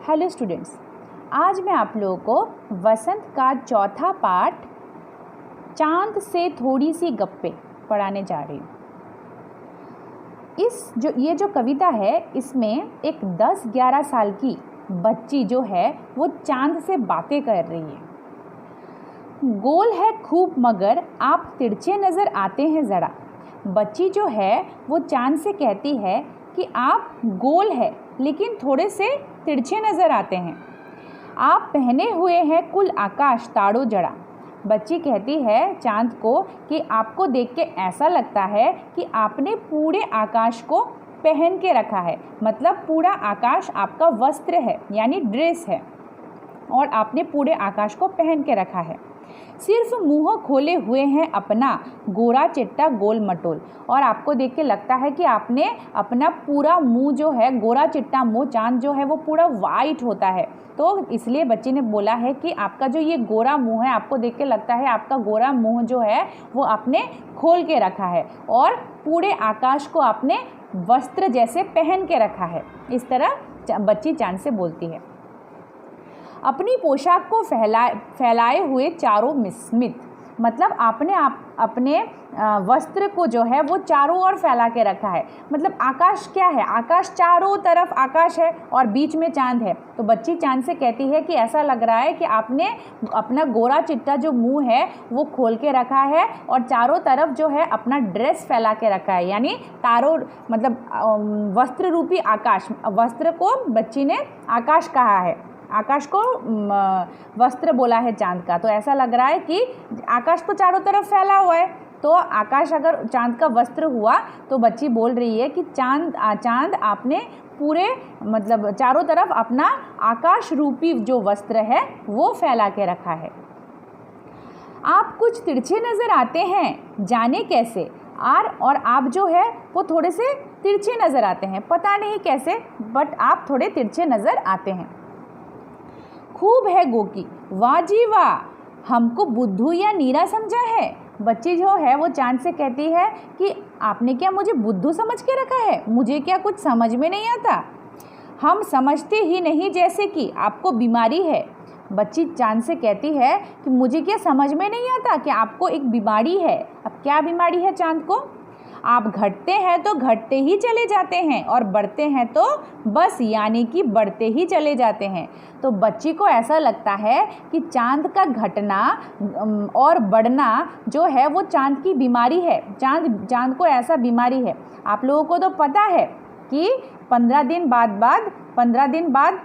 Hello students, आज मैं आप लोगों को वसंत का चौथा पाठ चांद से थोड़ी सी गप्पे पढ़ाने जा रही हूँ। ये जो कविता है, इसमें एक 10-11 साल की बच्ची जो है वो चांद से बातें कर रही है। गोल है खूब मगर आप तिरछे नज़र आते हैं ज़रा। बच्ची जो है वो चांद से कहती है कि आप गोल है लेकिन थोड़े से तिरछे नज़र आते हैं। आप पहने हुए हैं कुल आकाश तारों जड़ा। बच्ची कहती है चांद को कि आपको देख के ऐसा लगता है कि आपने पूरे आकाश को पहन के रखा है, मतलब पूरा आकाश आपका वस्त्र है यानी ड्रेस है और आपने पूरे आकाश को पहन के रखा है। सिर्फ मुंह खोले हुए हैं अपना गोरा चिट्टा गोल मटोल, और आपको देख के लगता है कि आपने अपना पूरा मुंह जो है गोरा चिट्टा मुंह, चांद जो है वो पूरा वाइट होता है, तो इसलिए बच्ची ने बोला है कि आपका जो ये गोरा मुंह है, आपको देख के लगता है आपका गोरा मुंह जो है वो आपने खोल के रखा है और पूरे आकाश को आपने वस्त्र जैसे पहन के रखा है। इस तरह बच्ची चांद से बोलती है। अपनी पोशाक को फैलाए हुए चारों मिस्मित, मतलब आपने अपने वस्त्र को जो है वो चारों ओर फैला के रखा है। मतलब आकाश क्या है, आकाश चारों तरफ आकाश है और बीच में चांद है। तो बच्ची चांद से कहती है कि ऐसा लग रहा है कि आपने अपना गोरा चिट्टा जो मुंह है वो खोल के रखा है और चारों तरफ जो है अपना ड्रेस फैला के रखा है, यानी तारों मतलब वस्त्र रूपी आकाश। वस्त्र को बच्ची ने आकाश कहा है, आकाश को वस्त्र बोला है चांद का। तो ऐसा लग रहा है कि आकाश तो चारों तरफ फैला हुआ है, तो आकाश अगर चांद का वस्त्र हुआ तो बच्ची बोल रही है कि चांद आपने पूरे मतलब चारों तरफ अपना आकाश रूपी जो वस्त्र है वो फैला के रखा है। आप कुछ तिरछे नज़र आते हैं, जाने कैसे। और आप जो है वो थोड़े से तिरछे नज़र आते हैं, पता नहीं कैसे, बट आप थोड़े तिरछे नज़र आते हैं। खूब है गोकी, वाह जी वाह, हमको बुद्धू या नीरा समझा है। बच्ची जो है वो चांद से कहती है कि आपने क्या मुझे बुद्धू समझ के रखा है, मुझे क्या कुछ समझ में नहीं आता। हम समझते ही नहीं जैसे कि आपको बीमारी है। बच्ची चांद से कहती है कि मुझे क्या समझ में नहीं आता कि आपको एक बीमारी है। अब क्या बीमारी है चांद को। आप घटते हैं तो घटते ही चले जाते हैं और बढ़ते हैं तो बस यानी कि बढ़ते ही चले जाते हैं। तो बच्ची को ऐसा लगता है कि चांद का घटना और बढ़ना जो है वो चांद की बीमारी है, चांद को ऐसा बीमारी है। आप लोगों को तो पता है कि 15 दिन बाद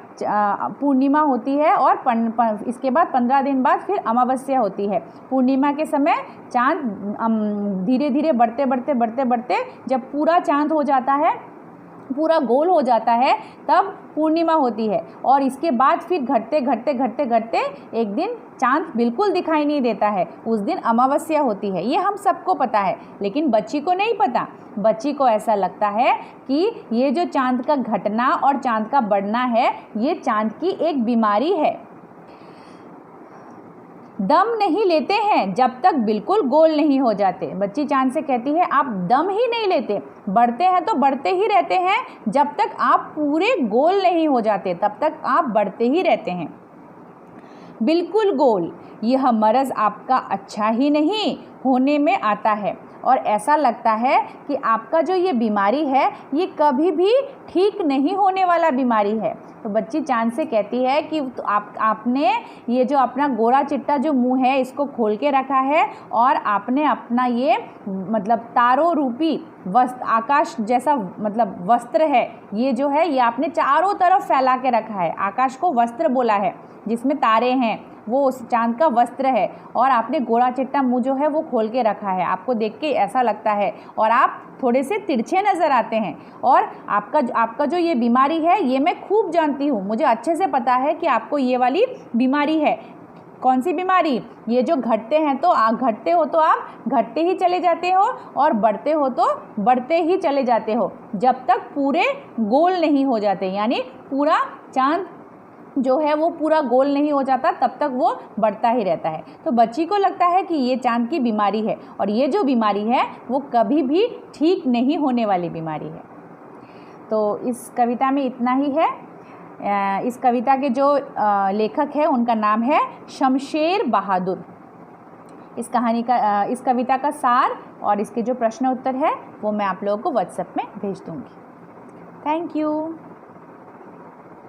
पूर्णिमा होती है और इसके बाद 15 दिन बाद फिर अमावस्या होती है। पूर्णिमा के समय चांद धीरे धीरे बढ़ते जब पूरा चांद हो जाता है, पूरा गोल हो जाता है, तब पूर्णिमा होती है और इसके बाद फिर घटते एक दिन चांद बिल्कुल दिखाई नहीं देता है, उस दिन अमावस्या होती है। ये हम सबको पता है, लेकिन बच्ची को नहीं पता। बच्ची को ऐसा लगता है कि ये जो चांद का घटना और चांद का बढ़ना है, ये चांद की एक बीमारी है। दम नहीं लेते हैं जब तक बिल्कुल गोल नहीं हो जाते। बच्ची चांद से कहती है आप दम ही नहीं लेते, बढ़ते हैं तो बढ़ते ही रहते हैं, जब तक आप पूरे गोल नहीं हो जाते तब तक आप बढ़ते ही रहते हैं। बिल्कुल गोल, यह मर्ज़ आपका अच्छा ही नहीं होने में आता है और ऐसा लगता है कि आपका जो ये बीमारी है ये कभी भी ठीक नहीं होने वाला बीमारी है। तो बच्ची चांद से कहती है कि तो आपने ये जो अपना गोरा चिट्टा जो मुंह है इसको खोल के रखा है और आपने अपना ये मतलब तारों रूपी वस्त्र, आकाश जैसा मतलब वस्त्र है, ये जो है ये आपने चारों तरफ फैला के रखा है। आकाश को वस्त्र बोला है जिसमें तारे हैं, वो उस चांद का वस्त्र है और आपने गोरा चिट्टा मुंह जो है वो खोल के रखा है। आपको देख के ऐसा लगता है और आप थोड़े से तिरछे नज़र आते हैं और आपका जो ये बीमारी है ये मैं खूब जानती हूँ, मुझे अच्छे से पता है कि आपको ये वाली बीमारी है। कौन सी बीमारी, ये जो घटते हो तो आप घटते ही चले जाते हो और बढ़ते हो तो बढ़ते ही चले जाते हो, जब तक पूरे गोल नहीं हो जाते, यानी पूरा चांद जो है वो पूरा गोल नहीं हो जाता तब तक वो बढ़ता ही रहता है। तो बच्ची को लगता है कि ये चांद की बीमारी है और ये जो बीमारी है वो कभी भी ठीक नहीं होने वाली बीमारी है। तो इस कविता में इतना ही है। इस कविता के जो लेखक है उनका नाम है शमशेर बहादुर। इस कविता का सार और इसके जो प्रश्न उत्तर है वो मैं आप लोगों को व्हाट्सएप में भेज दूँगी। Thank you.